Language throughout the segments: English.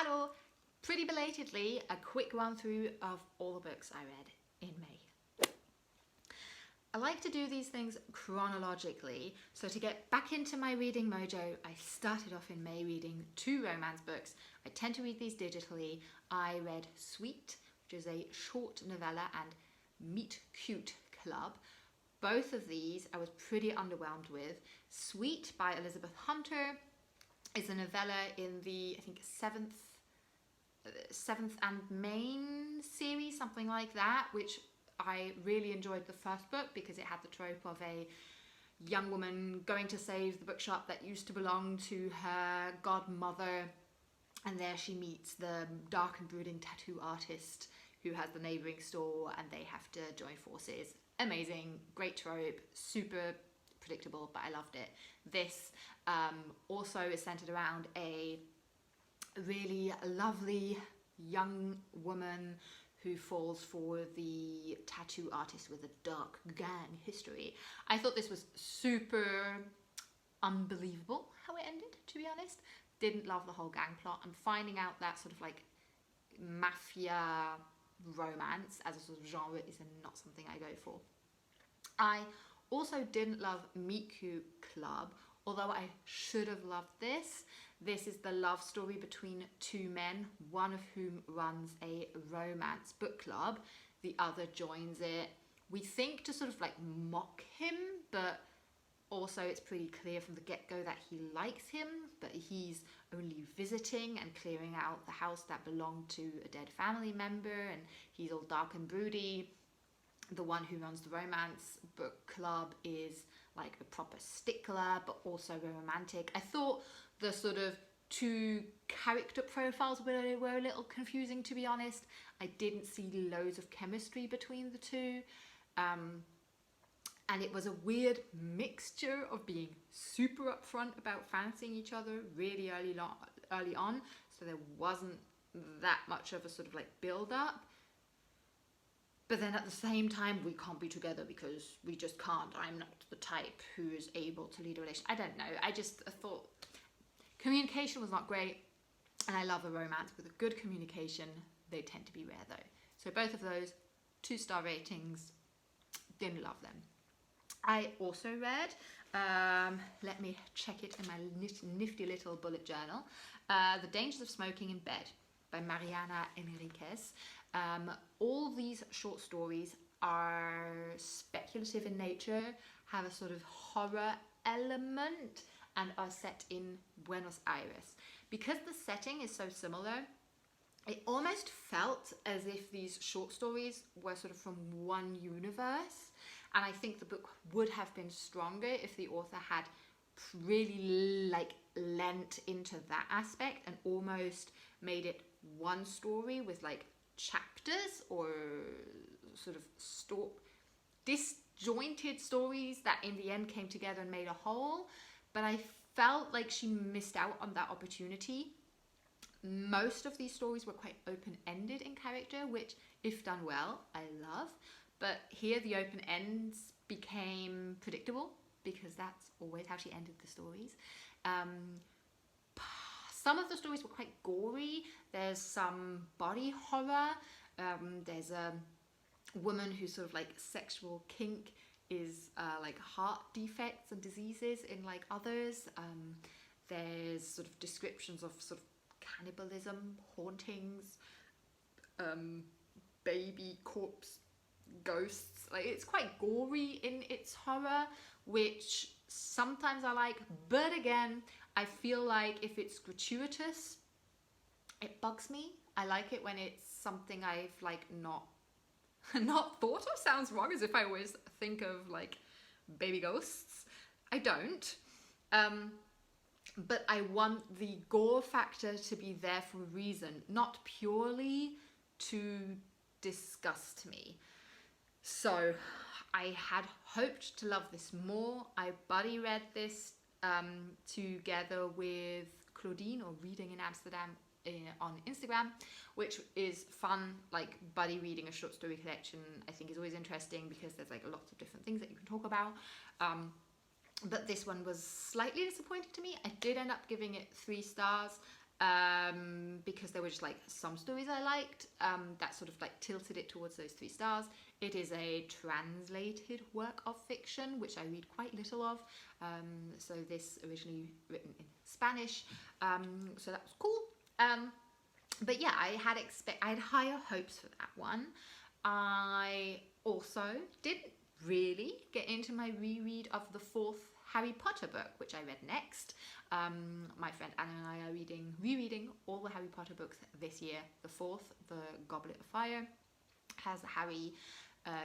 Hello! Pretty belatedly, a quick run through of all the books I read in May. I like to do these things chronologically, so to get back into my reading mojo, I started off in May reading 2 romance books. I tend to read these digitally. I read Sweet, which is a short novella, and Meet Cute Club. Both of these I was pretty underwhelmed with. Sweet by Elizabeth Hunter is a novella in the, I think, seventh and main series, something like that, which I really enjoyed the first book because it had the trope of a young woman going to save the bookshop that used to belong to her godmother, and there she meets the dark and brooding tattoo artist who has the neighbouring store, and they have to join forces. Amazing, great trope, super predictable, but I loved it. This also is centred around a really lovely young woman who falls for the tattoo artist with a dark gang history. I thought this was super unbelievable how it ended, to be honest. Didn't love the whole gang plot. I'm finding out that sort of like mafia romance as a sort of genre is not something I go for. I also didn't love Meet Cute Club, although I should have loved this. This is the love story between 2 men, one of whom runs a romance book club. The other joins it, we think, to sort of like mock him, but also it's pretty clear from the get-go that he likes him, but he's only visiting and clearing out the house that belonged to a dead family member, and he's all dark and broody. The one who runs the romance book club is like a proper stickler, but also very romantic. I thought the sort of 2 character profiles were a little confusing, to be honest. I didn't see loads of chemistry between the 2. And it was a weird mixture of being super upfront about fancying each other really early on, so there wasn't that much of a sort of like build up. But then at the same time, we can't be together because we just can't. I'm not the type who is able to lead a relationship. I don't know. I thought communication was not great. And I love a romance with a good communication. They tend to be rare though. So both of those, 2-star ratings. Didn't love them. I also read, let me check it in my nifty little bullet journal, The Dangers of Smoking in Bed by Mariana Enriquez. All these short stories are speculative in nature, have a sort of horror element, and are set in Buenos Aires. Because the setting is so similar, it almost felt as if these short stories were sort of from one universe, and I think the book would have been stronger if the author had really like lent into that aspect and almost made it one story with like chapters or sort of disjointed stories that in the end came together and made a whole. But I felt like she missed out on that opportunity. Most of these stories were quite open-ended in character, which, if done well, I love. But here the open ends became predictable because that's always how she ended the stories. Some of the stories were quite gory. There's some body horror. There's a woman who's sort of like sexual kink is like heart defects and diseases in like others. There's sort of descriptions of sort of cannibalism, hauntings, baby corpse ghosts. Like, it's quite gory in its horror, which sometimes I like, but again, I feel like if it's gratuitous, it bugs me. I like it when it's something I've like not thought of. Sounds wrong, as if I always think of like baby ghosts. I don't. But I want the gore factor to be there for a reason, not purely to disgust me. So I had hoped to love this more. I buddy read this together with Claudine, or Reading in Amsterdam, on Instagram, which is fun. Like, buddy reading a short story collection I think is always interesting because there's like lots of different things that you can talk about. But this one was slightly disappointing to me. I did end up giving it 3 stars. because there were just like some stories I liked that sort of like tilted it towards those 3 stars. It is a translated work of fiction, which I read quite little of. So this originally written in Spanish, so that was cool. But yeah, I had higher hopes for that one. I also didn't really get into my reread of the 4th Harry Potter book, which I read next. My friend Anna and I are rereading all the Harry Potter books this year. The 4th, the Goblet of Fire, has Harry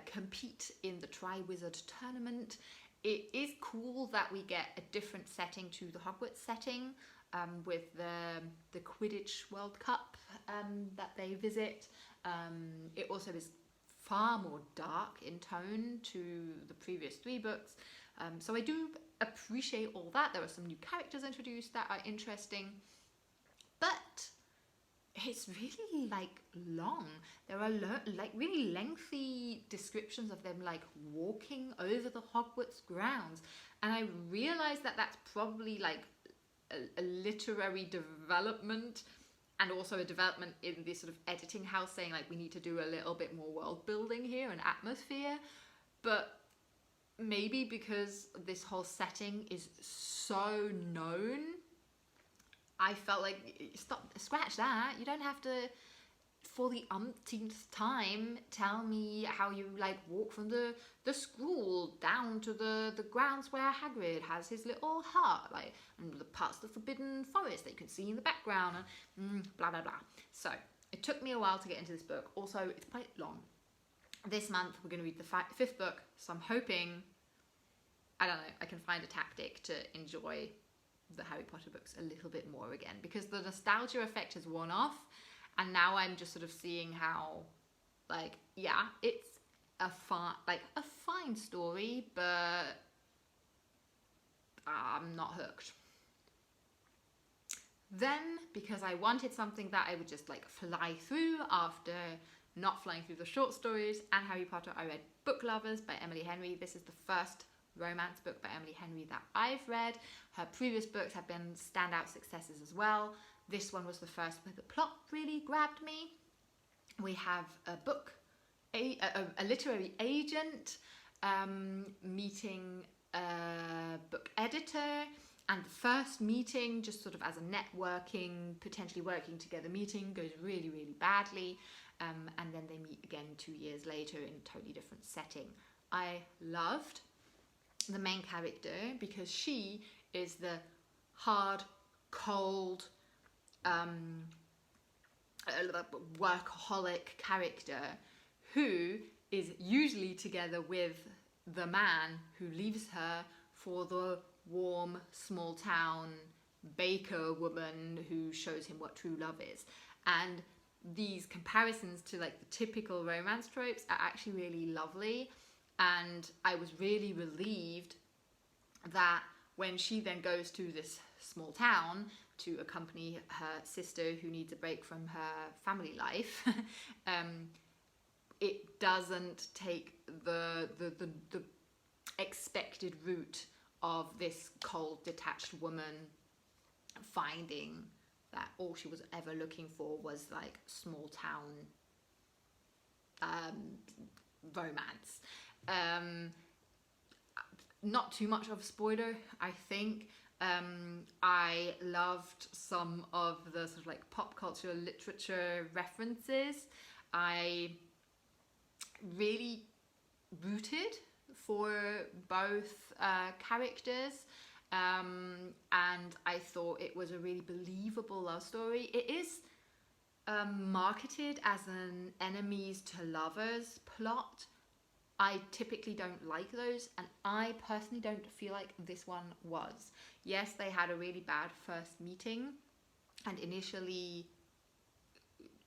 compete in the Triwizard Tournament. It is cool that we get a different setting to the Hogwarts setting, with the Quidditch World Cup that they visit. It also is far more dark in tone to the previous 3 books. So I do appreciate all that. There are some new characters introduced that are interesting, but it's really like long. There are like really lengthy descriptions of them like walking over the Hogwarts grounds, and I realized that that's probably like a literary development, and also a development in this sort of editing house saying like we need to do a little bit more world building here and atmosphere. But maybe because this whole setting is so known, I felt like, scratch that. You don't have to, for the umpteenth time, tell me how you like walk from the school down to the grounds where Hagrid has his little hut, like, and the parts of the Forbidden Forest that you can see in the background, and blah blah blah. So it took me a while to get into this book. Also, it's quite long. This month we're going to read the 5th book, so I'm hoping, I don't know, I can find a tactic to enjoy the Harry Potter books a little bit more again, because the nostalgia effect has worn off, and now I'm just sort of seeing how, like, yeah, it's a fine story, but I'm not hooked. Then, because I wanted something that I would just like fly through after not flying through the short stories and Harry Potter, I read Book Lovers by Emily Henry. This is the first romance book by Emily Henry that I've read. Her previous books have been standout successes as well. This one was the first where the plot really grabbed me. We have a literary agent meeting a book editor, and the first meeting, just sort of as a networking, potentially working together meeting, goes really, really badly, and then they meet again 2 years later in a totally different setting. I loved the main character because she is the hard, cold, workaholic character who is usually together with the man who leaves her for the warm, small town baker woman who shows him what true love is. And these comparisons to like the typical romance tropes are actually really lovely. And I was really relieved that when she then goes to this small town to accompany her sister who needs a break from her family life, it doesn't take the expected route of this cold, detached woman finding that all she was ever looking for was like small town romance. Not too much of a spoiler, I think. I loved some of the sort of like pop culture literature references. I really rooted for both characters, and I thought it was a really believable love story. It is marketed as an enemies to lovers plot. I typically don't like those, and I personally don't feel like this one was. Yes, they had a really bad first meeting and initially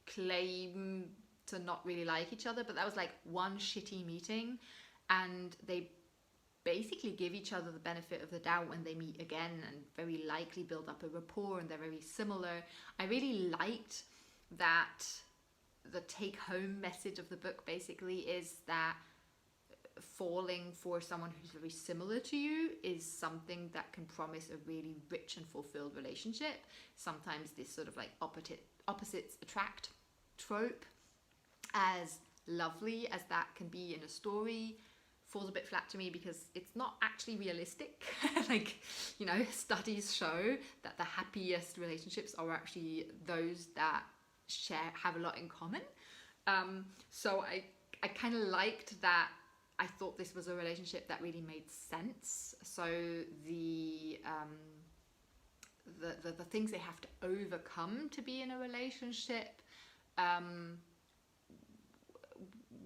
claim to not really like each other, but that was like one shitty meeting, and they basically give each other the benefit of the doubt when they meet again and very likely build up a rapport, and they're very similar. I really liked that the take-home message of the book basically is that falling for someone who's very similar to you is something that can promise a really rich and fulfilled relationship. Sometimes this sort of like opposites attract trope, as lovely as that can be in a story, falls a bit flat to me because it's not actually realistic. Like, you know, studies show that the happiest relationships are actually those that have a lot in common. So I kind of liked that. I thought this was a relationship that really made sense. So the things they have to overcome to be in a relationship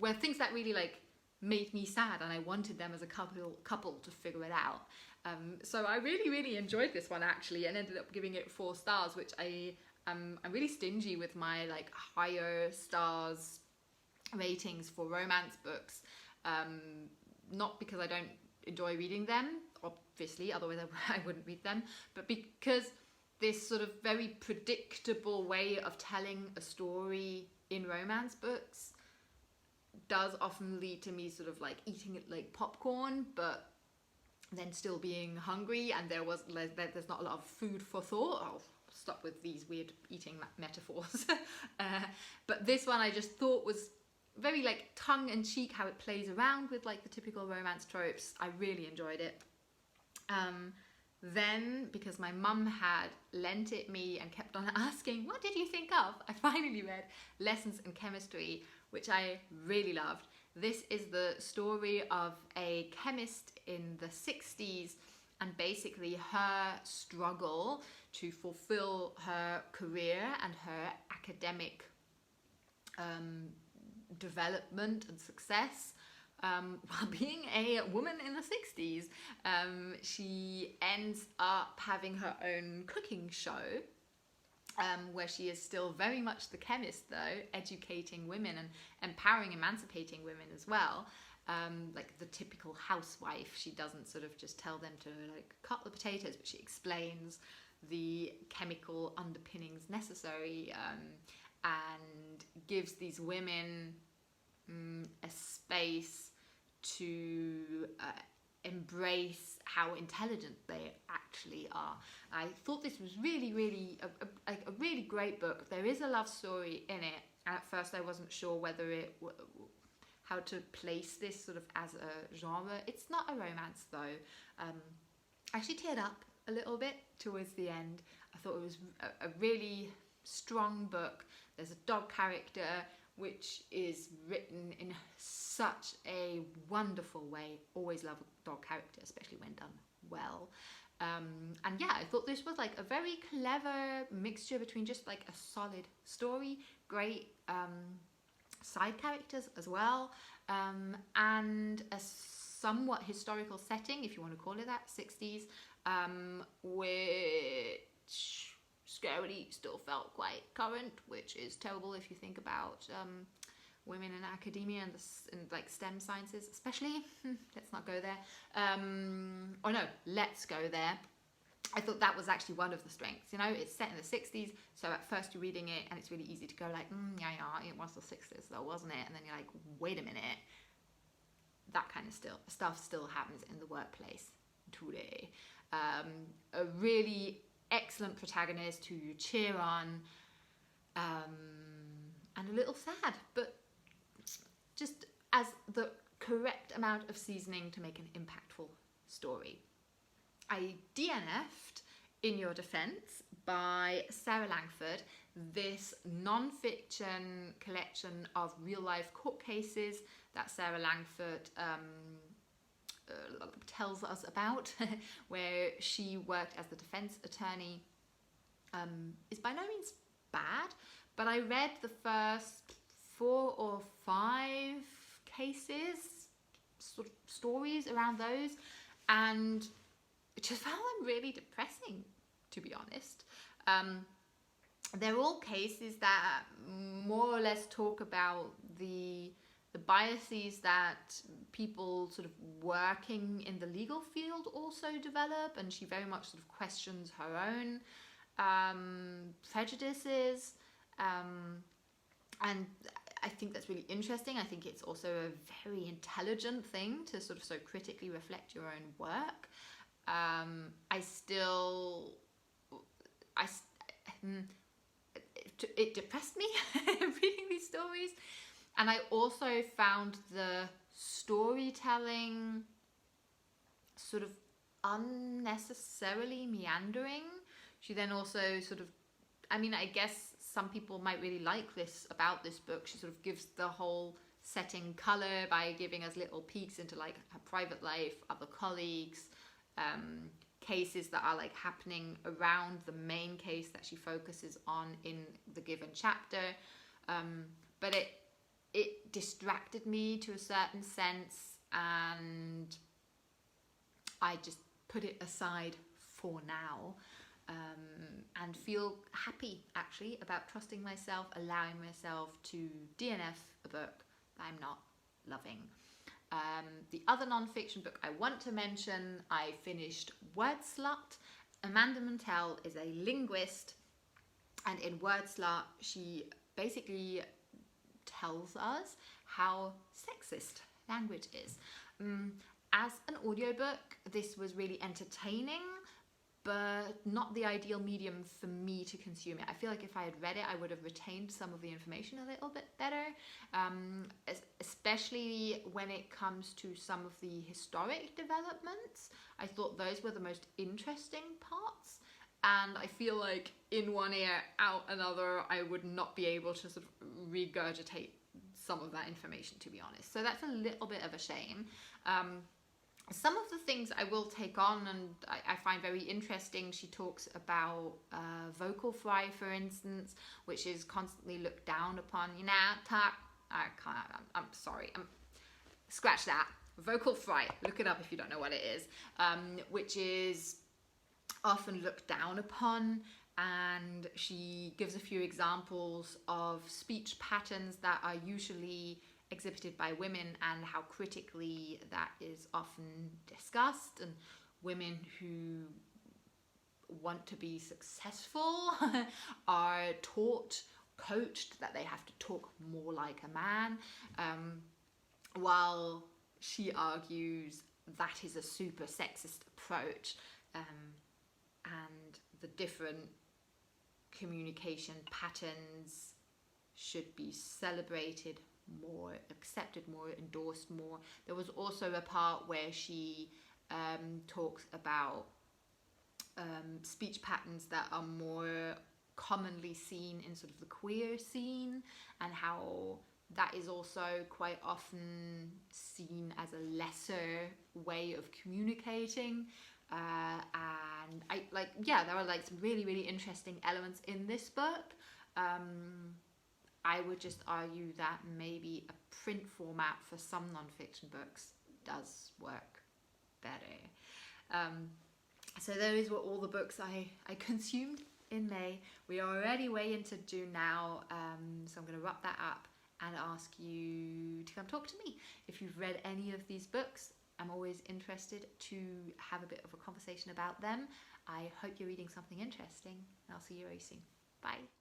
were things that really like made me sad, and I wanted them as a couple to figure it out. So I really enjoyed this one actually, and ended up giving it 4 stars, which I'm really stingy with my like higher stars ratings for romance books. Not because I don't enjoy reading them, obviously, otherwise I wouldn't read them, but because this sort of very predictable way of telling a story in romance books does often lead to me sort of like eating it like popcorn, but then still being hungry, and there's not a lot of food for thought. I'll stop with these weird eating metaphors. But this one I just thought was very like tongue-in-cheek, how it plays around with like the typical romance tropes. I really enjoyed it. Then, because my mum had lent it me and kept on asking, what did you think of? I finally read Lessons in Chemistry, which I really loved. This is the story of a chemist in the 60s, and basically her struggle to fulfill her career and her academic development and success while being a woman in the 60s. She ends up having her own cooking show, where she is still very much the chemist though, educating women and empowering, emancipating women as well. Like the typical housewife, she doesn't sort of just tell them to like cut the potatoes, but she explains the chemical underpinnings necessary, and gives these women a space to embrace how intelligent they actually are. I thought this was really a really great book. There is a love story in it, and at first I wasn't sure whether how to place this sort of as a genre. It's not a romance though. I actually teared up a little bit towards the end. I thought it was a really strong book. There's a dog character which is written in such a wonderful way. Always love a dog character, especially when done well. And yeah, I thought this was like a very clever mixture between just like a solid story, great side characters as well, and a somewhat historical setting, if you want to call it that, 60s, which scarily still felt quite current, which is terrible if you think about women in academia and like STEM sciences especially. Let's not go there. Or no, let's go there. I thought that was actually one of the strengths. You know, it's set in the 60s, so at first you're reading it and it's really easy to go like, yeah, it was the 60s though, wasn't it? And then you're like, wait a minute, that kind of stuff still happens in the workplace today. A really excellent protagonist who you cheer on, and a little sad, but just as the correct amount of seasoning to make an impactful story. I DNF'd In Your Defense by Sarah Langford, this non-fiction collection of real-life court cases that Sarah Langford tells us about, where she worked as the defense attorney, is by no means bad, but I read the first 4 or 5 cases, sort of stories around those, and just found them really depressing, to be honest. They're all cases that more or less talk about the biases that people sort of working in the legal field also develop, and she very much sort of questions her own prejudices, and I think that's really interesting. I think it's also a very intelligent thing to sort of so critically reflect your own work. It depressed me reading these stories, and I also found the storytelling sort of unnecessarily meandering. She then also sort of, I mean, I guess some people might really like this about this book. She sort of gives the whole setting color by giving us little peeks into like her private life, other colleagues, cases that are like happening around the main case that she focuses on in the given chapter. But it distracted me to a certain sense, and I just put it aside for now, and feel happy actually about trusting myself, allowing myself to DNF a book that I'm not loving. The other non-fiction book I want to mention, I finished Word Slut. Amanda Montell is a linguist, and in Word Slut she basically tells us how sexist language is. As an audiobook, this was really entertaining, but not the ideal medium for me to consume it. I feel like if I had read it, I would have retained some of the information a little bit better, especially when it comes to some of the historic developments. I thought those were the most interesting parts, and I feel like in one ear, out another, I would not be able to sort of regurgitate some of that information, to be honest. So that's a little bit of a shame. Some of the things I will take on and I find very interesting. She talks about vocal fry, for instance, which is constantly looked down upon. You know, I'm sorry. Scratch that. Vocal fry. Look it up if you don't know what it is. Which is often looked down upon. And she gives a few examples of speech patterns that are usually exhibited by women and how critically that is often discussed, and women who want to be successful are coached that they have to talk more like a man, while she argues that is a super sexist approach, and the different communication patterns should be celebrated more, accepted more, endorsed more. There was also a part where she talks about speech patterns that are more commonly seen in sort of the queer scene, and how that is also quite often seen as a lesser way of communicating. And there are like some really, really interesting elements in this book. I would just argue that maybe a print format for some non-fiction books does work better. So those were all the books I consumed in May. We are already way into June now, so I'm going to wrap that up and ask you to come talk to me. If you've read any of these books, I'm always interested to have a bit of a conversation about them. I hope you're reading something interesting, and I'll see you very soon. Bye.